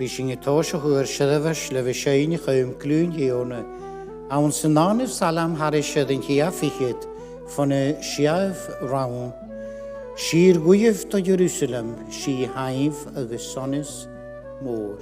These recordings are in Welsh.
Bishing a tosh of her shadavish, levishane, home clune, hiona. Aun Sunan of Salam Harisha than Hiafichit, von a Shiav Raun. Shir Guyev to Jerusalem, she hive of the sonnes more.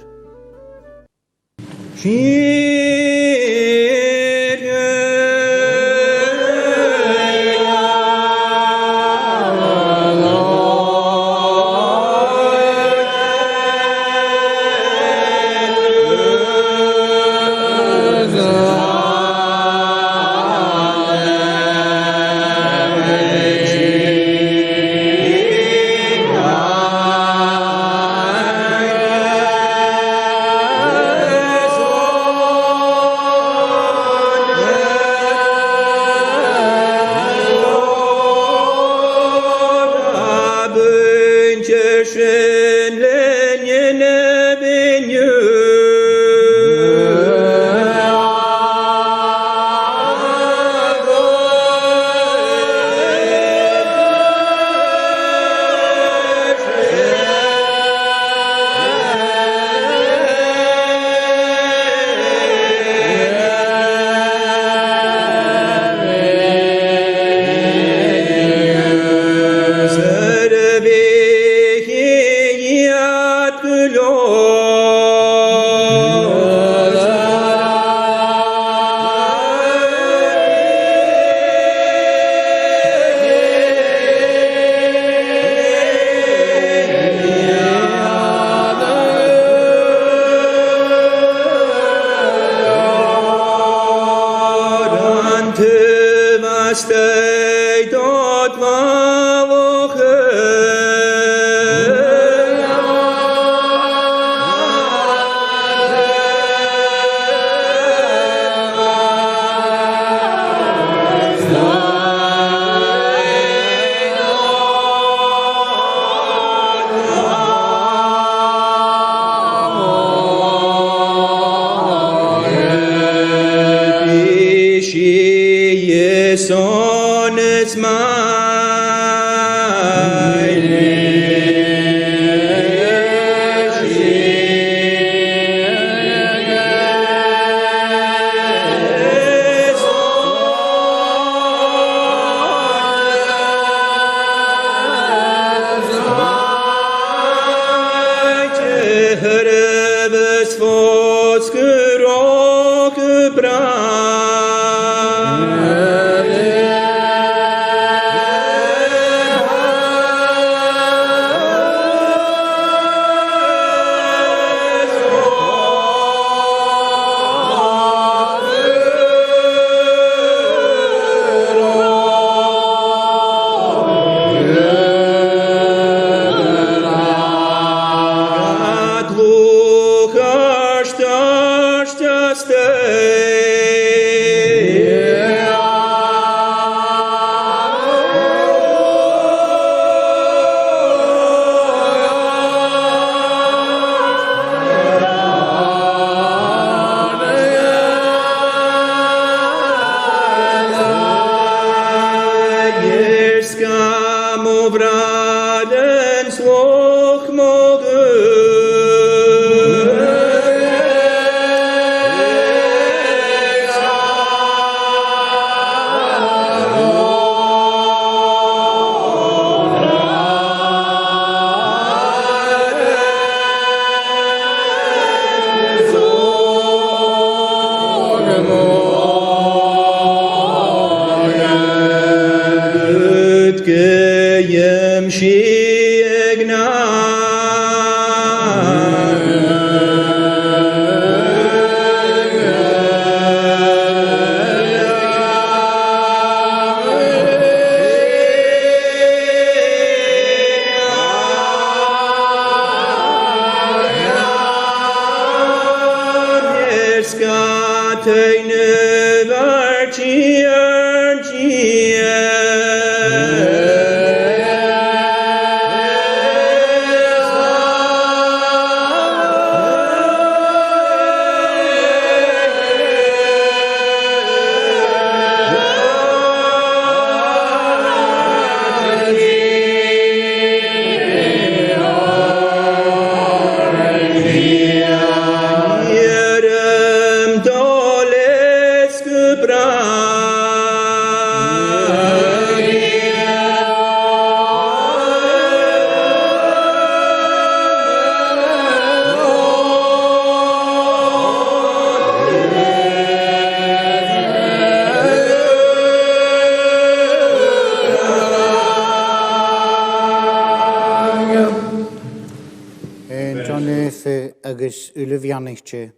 Uilfe agus ula bheannaigte.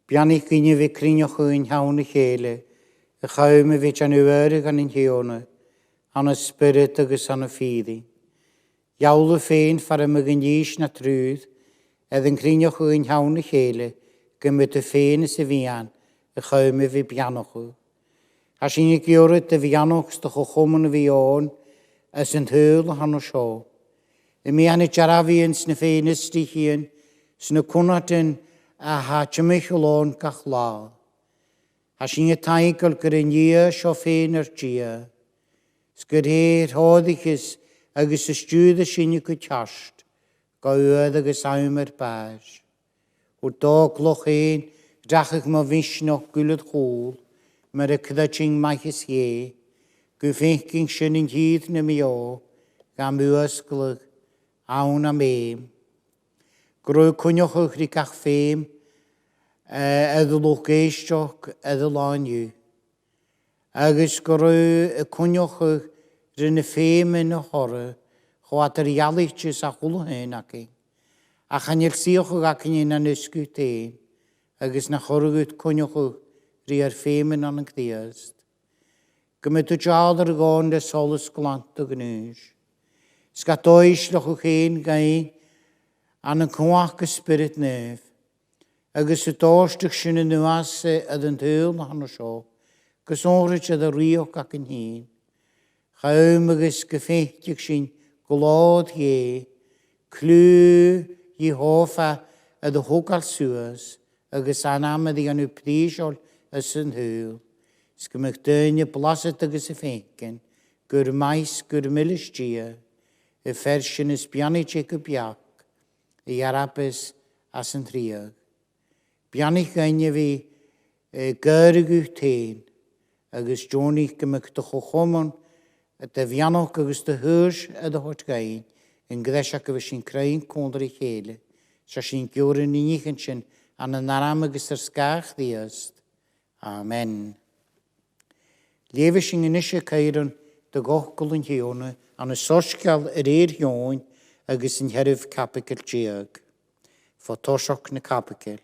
Beannaigh gine bhí críneocha in thána chéile, a chaume bhí an uairg an in chéona, an a spirit agus an a fídi. Jaula féin far am gan díos na trúd, edd an críneocha in thána chéile, gymryd y féin is y fian, a chaume bhí beannacha. A sin i giorad a bheannachs do chomman a bhí ón, as an thuil han o seo. Y mi anna jarafion sna féin ysdichion, sna cwnadyn a ha tymicholón gach lá. A sin y taigol gyda nia sio féin ar gia. Sgyr hér hoddichus agus y stwyd y sin y gwtast, go uad agus awm ar bas. O do gloch ein, drachig ma visnoch gulad chôl, mar y cydaching maithus ie, gyfeinking sin yn hyd na mi o, gam uasglyg, awn am eim. Grwy cwnioch o'ch ri gach ffeim, edrych geistioch edrych lan yw. Agus grwy y cwnioch o'ch ryn y ffeim yn y horra, chwad yr ialitys a chwlw hyn ac ein. A chanel sioch o'ch ac yn yn ysgwyd ein, agus na chorgwyd cwnioch o'ch ri ar ffeim yn an gdiast. Gymryd y jad ar gôn de solus glant o gnwys. Sgat oislach o'ch ein gain an yn cwach y spirit nef. Agus y dorstych sy'n yn nuase ad yn tŵl na han o sio. Gys onryd ad y rioch ac yn hyn. Chaum agus gyffeitich sy'n glod ie. Clw i hofa ad y hogal sŵas. Agus anamad i an y prísiol as yn tŵl. Sgymych dyn y blaset agus y feinken. Gyr mais gyr milys gia. Y fersyn ys biannu teg y biac, y arabes as yn triag. Biannu gynnu fi gyrig yw tein, agos Johnny gymig dy chochomon, y dy fiannog agos dy hyrs y dy hot gain, yn gyddeisiach agos sy'n creu'n condr i chéle, sa sy'n gywryn i nich yn sy'n an yn aram agos yr sgach ddiast. Amen. Lewe sy'n gynnisio cairwn dy gochgol yn hiona, an y sosgal yr hion agos yn herif capicol diag. Fo tosioc na capicol.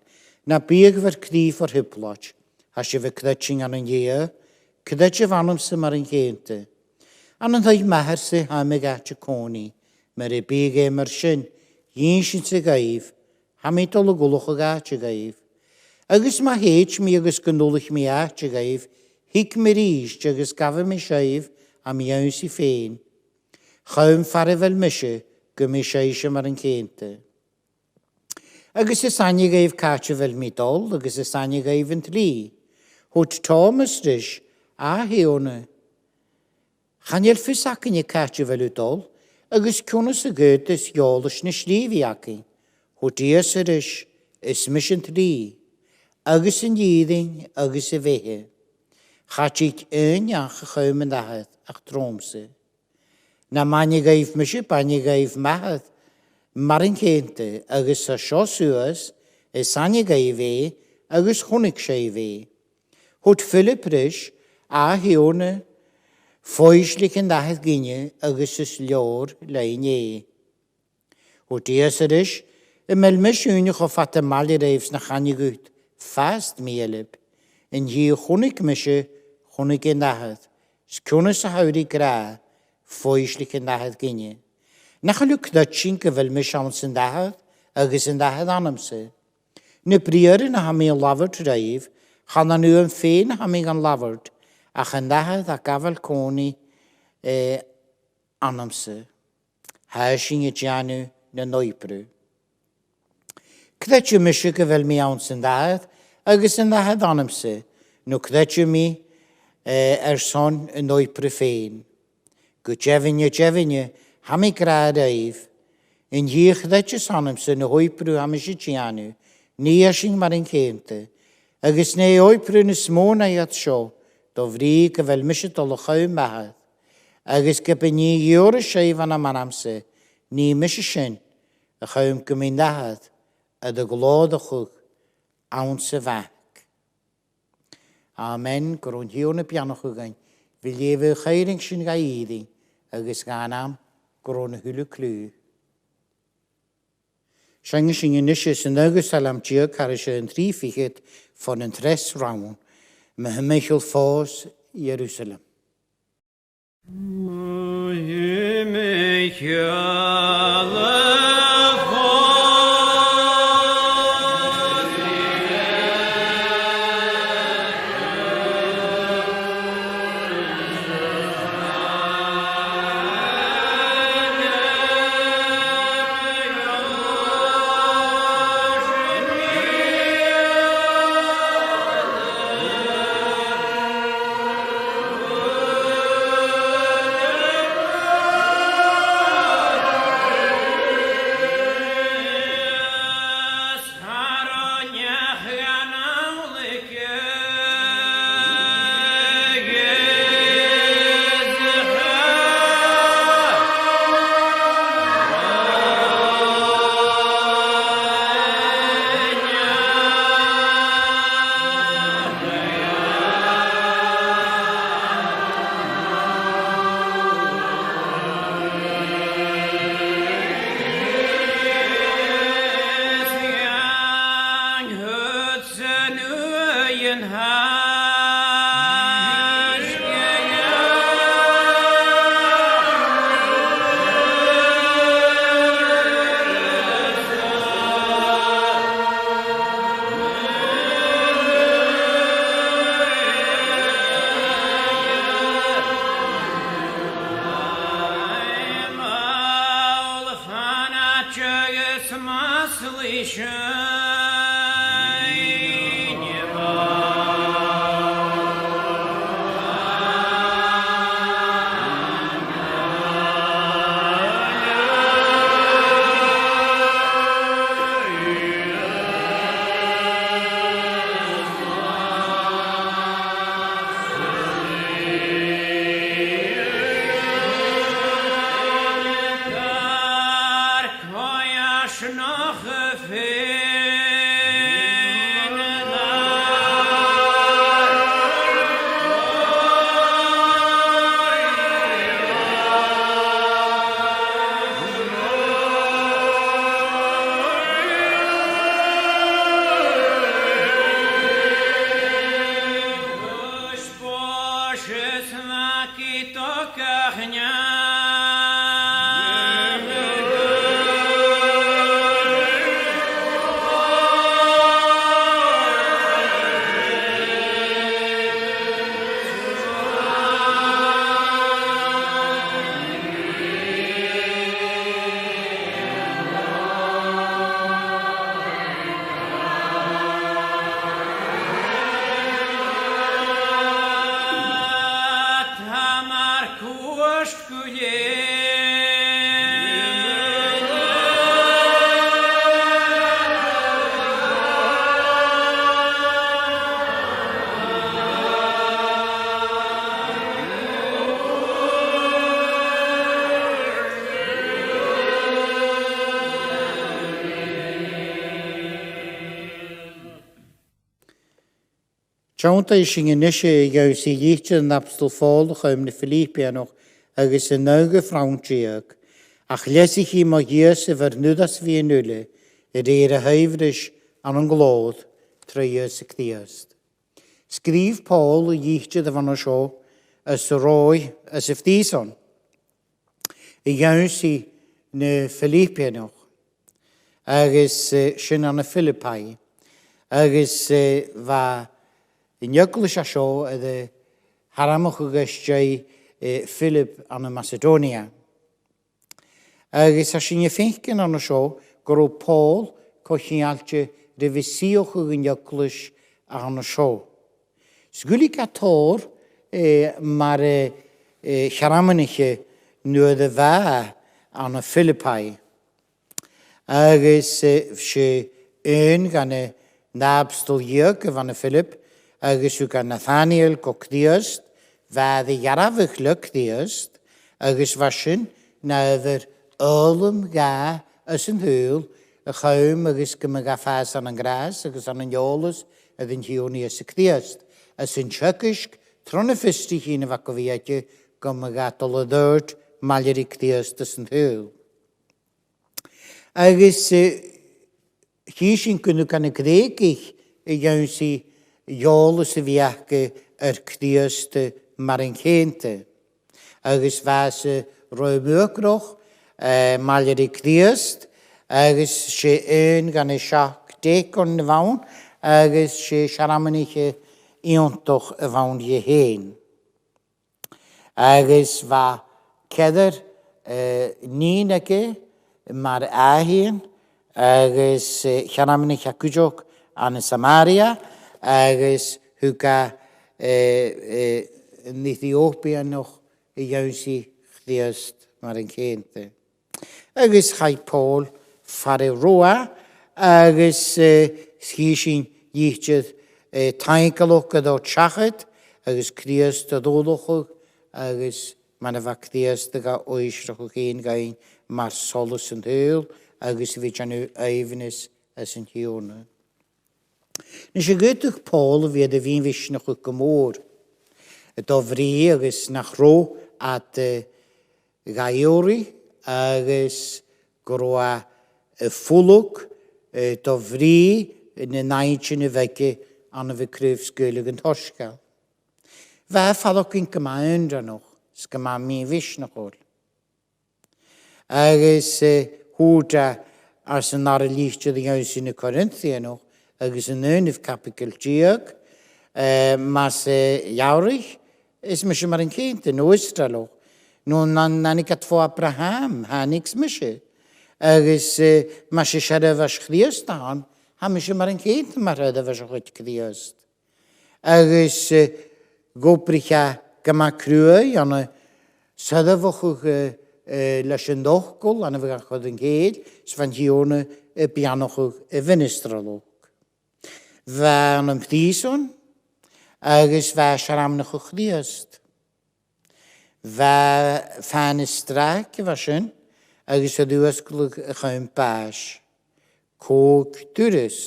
Na biag fyr cryf o'r hyblach, a si fy cydaching an yn ie, cydachif anam sy'n mar yn gente. An yn dweud maher sy'n hamig at y coni, mae'r e biag e mar sy'n, un sy'n sy'n gaif, hamid ol y gwlwch o at y gaif. Agos ma heit mi agos gynolwch mi at y gaif, hic mi rys, agos gafo mi siaif, a mi awn si ffein. Chaum ffarau fel mysio, gymys eisiau mar yn cente. Agus y sani gaif catio fel midol, agus y sani gaif yn tri. Hwt Thomas rys, a heona. Chanel ffys ac yn y catio fel ydol, agus cwnnws y gydys iolus na slifi ac yn. Hwt ias y rys, ys mis yn tri. Agus yn yddyn, agus y fehe. Chachig yn iach a chaum yn dahad, ach dromse. Na mani gaif mysio, bani gaif mahad, mar yn cente, agus a sio sŵas, e sani gaif e, agus hwnig siai fe. Hwt Philip rys, a heona, ffoeslich yn dahad gynnu, agus ys lior lein e. Hwt ias rys, y melmys yw'n o fat y mali reifs na chani gwyd, fast mielib, yn hi hwnig mysio, hwnig yn dahad. Sgwnnws a hawri gra, ffoeslich yn dahad gynnu. Nachalw cdaching gyfel mis awn sy'n dahad, agos yn dahad anamse. Ny briar yn hami yn lafod reif, chan nhw yn ffein hami gan lafod, ach yn dahad a gafel coni anamse. Haising y gianw na noibru. Cdachw misio gyfel mi awn sy'n dahad, agos yn dahad anamse. Nw cdachw mi son yn noibru ffein. Gwjefinio, hami gra reif, yn hych ddetch sanam sy'n hoipru hami si gianw, ni asing mar yn cente, agos ne hoipru na smona i at sio, do fri gyfel mysio dolwchau mahad, agos gyda ni iwr y seif an am anamse, ni mysio sy'n, a chawm gymyn dahad, a dy glod o chwg, awn sy fac. Amen, gwrwn hiwn y pianoch o gain, fi lefe chairing sy'n gai iddi, agos gan am, gwrwn y hwylw clw. Siang sy'n ynysys yn agos alam diog ar eisiau yn tri ffigyd ffon yn tres rawn. Mae hymeichol ffos Jerusalem. Siawnta sy'n ynysio i gael sy'n eich yn abstol ffôl chym na Philippianoch agos yn nawg y ffrawn diog, ach les i chi mo gys y fyrnwdas fi yn yle, yr eir y hyfrys an yn glod treus y cdiast. Sgrif Paul y eich y fan o sio, ys roi ys y ffdison. I gael sy'n na Philippianoch, agos sy'n an y Philippi, agos fa in jökulis a sio ydy haramach agos jai Philip an y Macedonia. Agos a sy'n ffeincan an y sio, gro Paul cochi'n alche revisioch ag in jökulis an y sio. Sgwli ca tor mar charamaniche nŵyd y fa an y Philippi. Agos fse gan y nabstol jög van y Philip, agus yw gan Nathaniel go cdiast, fad y jarafych lyg cdiast, agus fasyn na yfyr olym ga ys yn hwyl, y chawm agus gymig a ffas an yn gras, agus an yn iolus, ydyn hiwni ys y cdiast. Ys yn siacysg, tron y ffisti chi'n y fac o fiadju, gymig a dol y ddyrd, malir i cdiast ys yn hwyl. Agus Hísin gynnu gan y gréigich y iawn si iolus y fiach cdiast mar yn cente. Agus fas roi mwgroch maler y cdiast, agus sé yn gan y siach dec o'n fawn, agus sé siaramanich iontoch y fawn i hen. Agus fa cedar nín age mar ahien, agus siaramanich acwjog an Samaria, agus huga yn Ethiopia noch y iawn si chdiast mar yn cente. Agus chai Paul fare roa, agus sy'n yichyd taingalwch gyda chachyd, agus chdiast y ddolwchwg, agus mae'n efo chdiast gyda oesrach o'ch un gael mar solus yn hyl, agus fi janw eifnus as yn hiwna. Nes y gydwch Paul fi ydy fi'n fysnach o'ch gymor. Y dofri agus nach ro at gaiori, agus groa ffwlwg, dofri yn y naint yn y fegi an y Scottish Gaelic yn torsgal. Fe ffalwg yn gymaen dra noch, sgyma mi fysnach ôl. Agus hwda ars yn ar y lichtio ddyn iawn sy'n y Corinthian noch, agus yn ynyf capital diog, mas iawrych, is mysio mar yn cynt yn oestralo. Nhw'n nanig at fo Abraham, hanig's mysio. Agus mas y siarad fas chdiast dan, ha mysio mar yn cynt mar hyd fas o'ch chdiast. Agus gobricha gyma crwy, an y sydafwch o'ch leis yn dochgol, an y fach oedd yn geid, sfan hiwn y bianoch o'ch fynistralwch. Fe an ymddyson, agus fe siaramnach o'ch chdiast. Fe fan y strac y fasyn, agus y ddiwysglwg y chym bas. Cwg dwrys.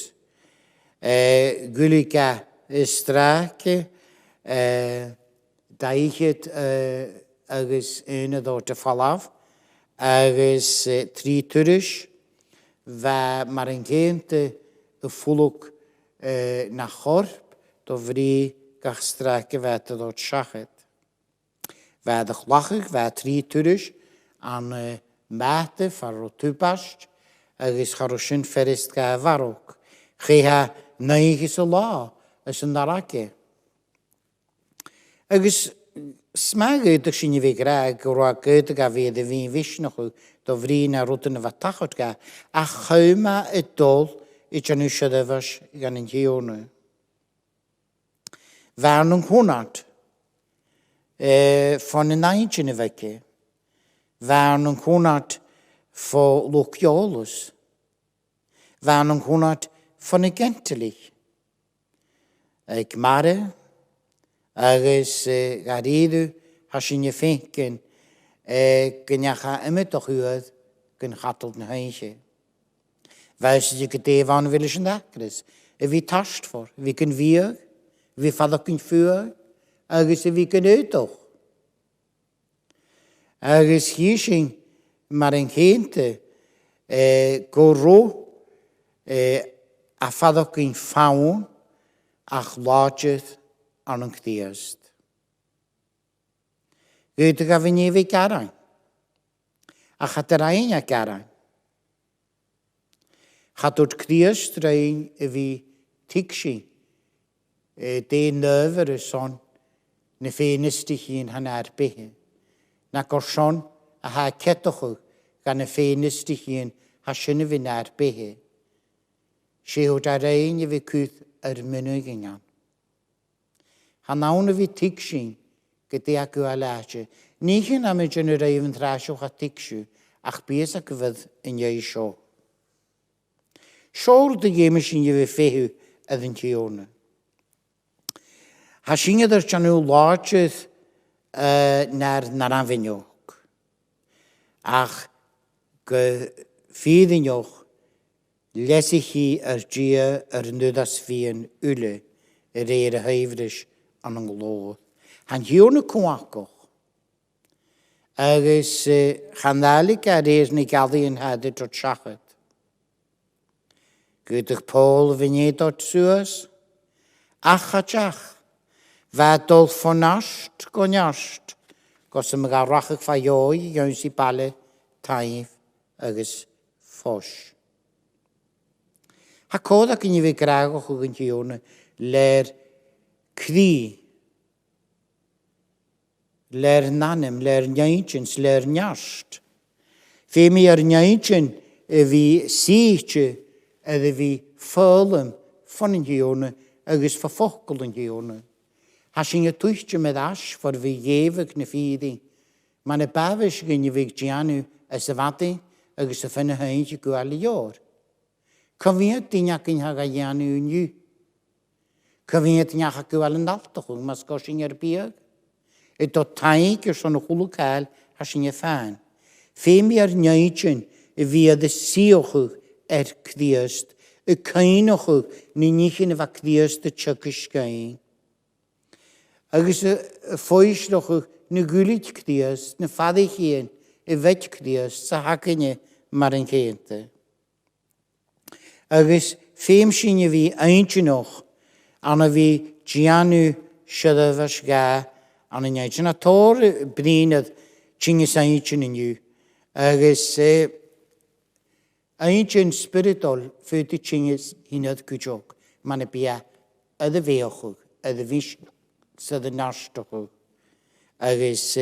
Gwlyga y strac, daichyd agus un y ddod y falaf, agus tri dwrys. Fe mar yn gynt y ffwlwg na chorp, do fri gach strac y fet y ddod siachet. Fe ddech lachig, fe tri dwrys, an mate faro tŵbast, agus charwysyn fferist ga farwg. Chi ha neigis y la, ys yn darage. Agus smag ydych sy'n i fi graag, roa gyd ga fi ydy fi'n fysnach o, do fri na rwtyn y fatachod ga, a chawma y dol, i janw siadafas gan yn hiwna. Fa'n yn hwnad, ffon y naint yn y fegi. Fa'n yn hwnad ffo lwciolus. Fa'n yn hwnad ffon y gentilig. Gmare, agus garidw, hasyn y ffengen, gynnacha ymydoch ywyd, gyn chatol na hynche. Wees je gedee van willen zijn dakres. Wie tast voor, wie kan vier, wie vader kan vuur, ergens wie kan uittoch. Ergens hier zijn maar een gente, goro, a vader kan faun, ach laatjes aan een ktiest. Uit ga we niet weer karang. Ach het er een ja karang. Gaat het Christ rein wie tikshi. De neuver son ne fenestig in han erbehe. Na gorson a ha ketoch gan ne fenestig in ha schöne wie erbehe. She hot rein wie kuth minugingen. Han naune wie tikshi gete akualache. Nichen am generaven trasho ha tikshu. Ach biesa kvad in je show. Siwr dy gymys yn yw fehu ydyn tiwna. Ha sy'n ydych janw lodgydd na'r anfyniog. Ach fydd yn ywch lesi chi gia nyddas fi yn yle yr y hyfrys an yn glod. Han hiwn y cwacoch. Agus chandalig ar ni gaddi yn hadid o siachod. Gydych Paul fy ni dod sŵas. Ach a jach. Fa dol ffonnast goniast. Gos ym gael rachach fa ioi iawn si bale taif agos ffos. Ha codd ac yn i fi gragwch o gyntiwn ler cri. Ler nanem, ler nyaintjens, ler njast. Fe mi nyaintjen fi sietje edde vi ffölum van een geone agus verfokkel een geone. Has je tuchtje met as voor vi jevig ne fidi. Maar een bavish gin je vig gianu as de vati agus de finne heintje go alle jaar. Kan vi het dinjakin haga janu nu? Kan vi het njaka go alle naltochung mas goshin bieg? Het tot taik zo'n hulukal has je fan. Fe mi nyaintjen via de siochug kdiest. Kainochug ni nichin va kdiest de tjukkeskain. Agus foislochug nu gulit kdiest, ne fadichien, vet kdiest, sa hakene marinkente. Agus femshinje vi eintje nog, anna vi Gianu Seirbheis Ghàidhlig, anna njaitje na tor brinad chinges eintje in ju. Agus eintje spiritual fyty chinges hinad kujok, man bia ydde veochug, ydde vish sydd yn nastochug. Agus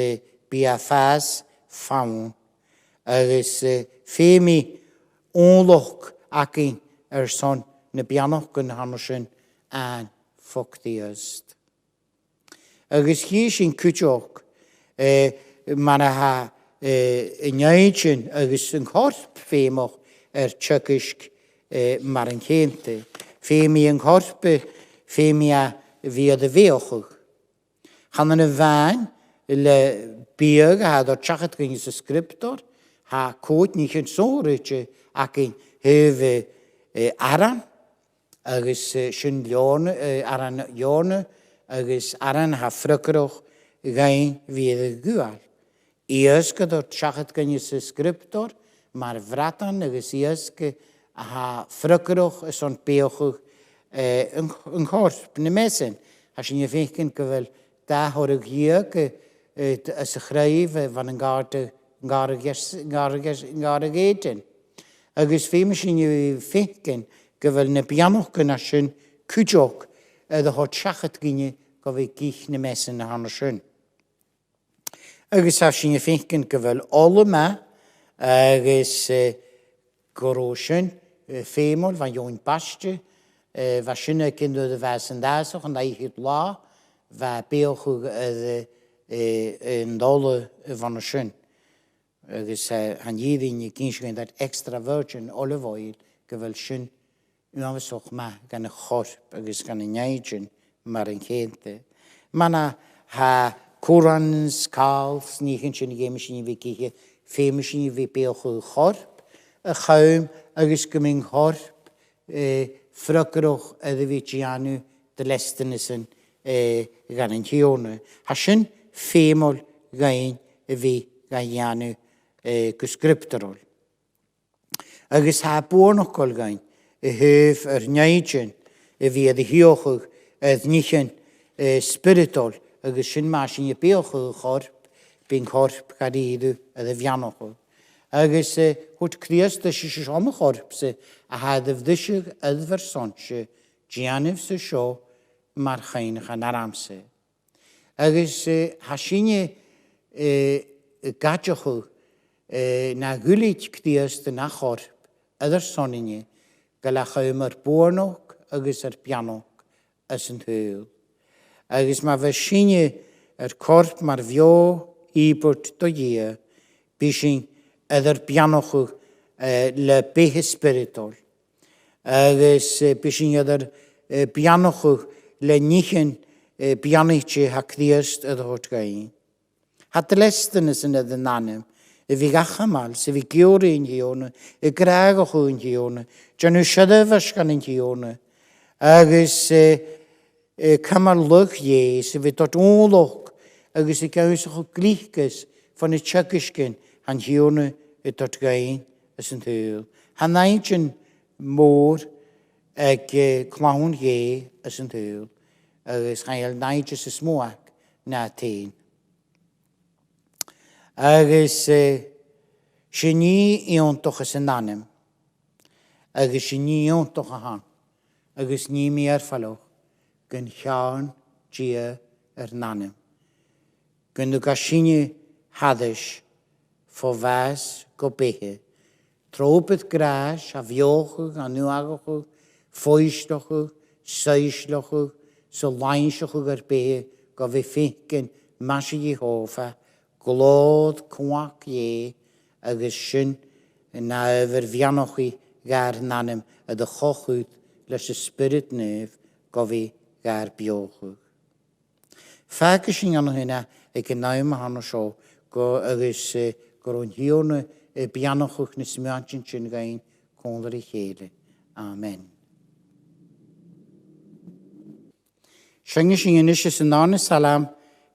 bia fas fawn. Agus femi onloch akin son na bianoch yn hanosyn an ffocdiast. Agus hysyn kujok, man ha njaintjen agus yn korp femoch tjukkisk marinkente. Femi yn korpe, femi via de veochug. Han een van le bieg ha dat chachet ging se scriptor ha koot niet een zoritje akin heve aran agus shin jone aran jone agus aran ha frukroch gain via de gual. Ieske dat chachet ging se scriptor maar vratan agus ieske ha frukroch son beochug een korp ne messen. Als je vindt wel daar hoor ik hier als een schrijven van een garde eten. Agus veel misschien je vindt wel een piano kunnen zijn kujok de hot schachet gingen kan we kiezen messen naar haar schön. Agus als je vindt wel allemaal agus goroschen femol van join pastje. Waarschijnlijk kinderen de wijzen daar zo, en dat je het la, waar beelgoed een dolle van de schön. Dus aan iedereen je kindje dat extra virgin olive oil, gewel schön, en we zo maar gaan een gorp, dus gaan een nijtje, maar een kente. Maar ha korans, kaals, niegentje, niet misschien wie kijken, veel misschien wie beelgoed gorp, een geum, dus gemeen gorp. Frukroch de Gianu de lestenissen gaan in Gione. Hasjen femol gaan vi Gianu gescriptorol. Agus ha bornokol gaan heuf njaitjen via de hiochug nichen spiritual. Agus shin masin je beochug gorp bin gorp gadidu de vianochug. Agus hwt Christ is om gorpse a hadf dysig ydfer sonse gianif se sio mar chain chan aramse. Agus hasinje gadjochu na gulit Christ na gorp ydfer soninje gala chaimer bornok agus pianok as yn hyl. Agus ma vasinje korp mar vio ibert do je bising Eder pianochug le behe spiritual. Agus bishin eder pianochug le nichen pianiche hakdiest ed hot gain. Hat lestenes in de nanem. Vi gachamal, se vi giore in gione, gragochu in gione, janu Seirbheis kan in gione. Agus kamal lug je, se vi tot onlog, agus gaus glichkes van de tjukkisken. Han hione tot gain as een heel. Han eintjen moor ag clown ie as yn tŵl, agus chael naid ys ysmwag na tîn. Agus sy'n ni iontwch as yn nanem, agus sy'n ni iontwch a han, agus ni mi falwch, gan llawn gia nanem. Gan nhw gasiini haddys, fo fas go behe, trobydd gras a fiochwch a nhw agwchwch, foistochwch, seislwchwch, so lainswchwch ar behe, go fe ffigyn masi i hofa, glod cwac ie, agus sy'n na yfyr fianoch i gar nanem, a dy chochwyd leis y spirit nef, go fe gar biochwch. Fag sy'n anna hynna, ag yn naim a hanno sio, go agus goron hiwn y bianochwch nes miantyn sy'n gain condar i chele. Amen. Sy'n sy'n ynys yn anna salam,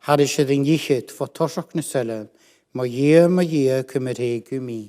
har eisiau ddyn iechyd, fo torsoch na salam, ma ie cymryd mi.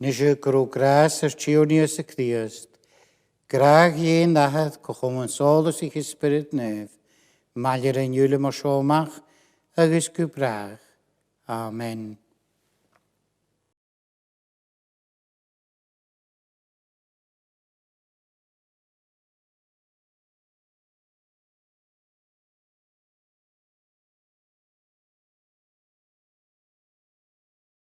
Nes yw grw gras ar tiwnius y Christ, graag ie nahad cochom yn solus i'ch ysbryd nef, malir yn yw'l yma siomach agos gwybrach. Amen.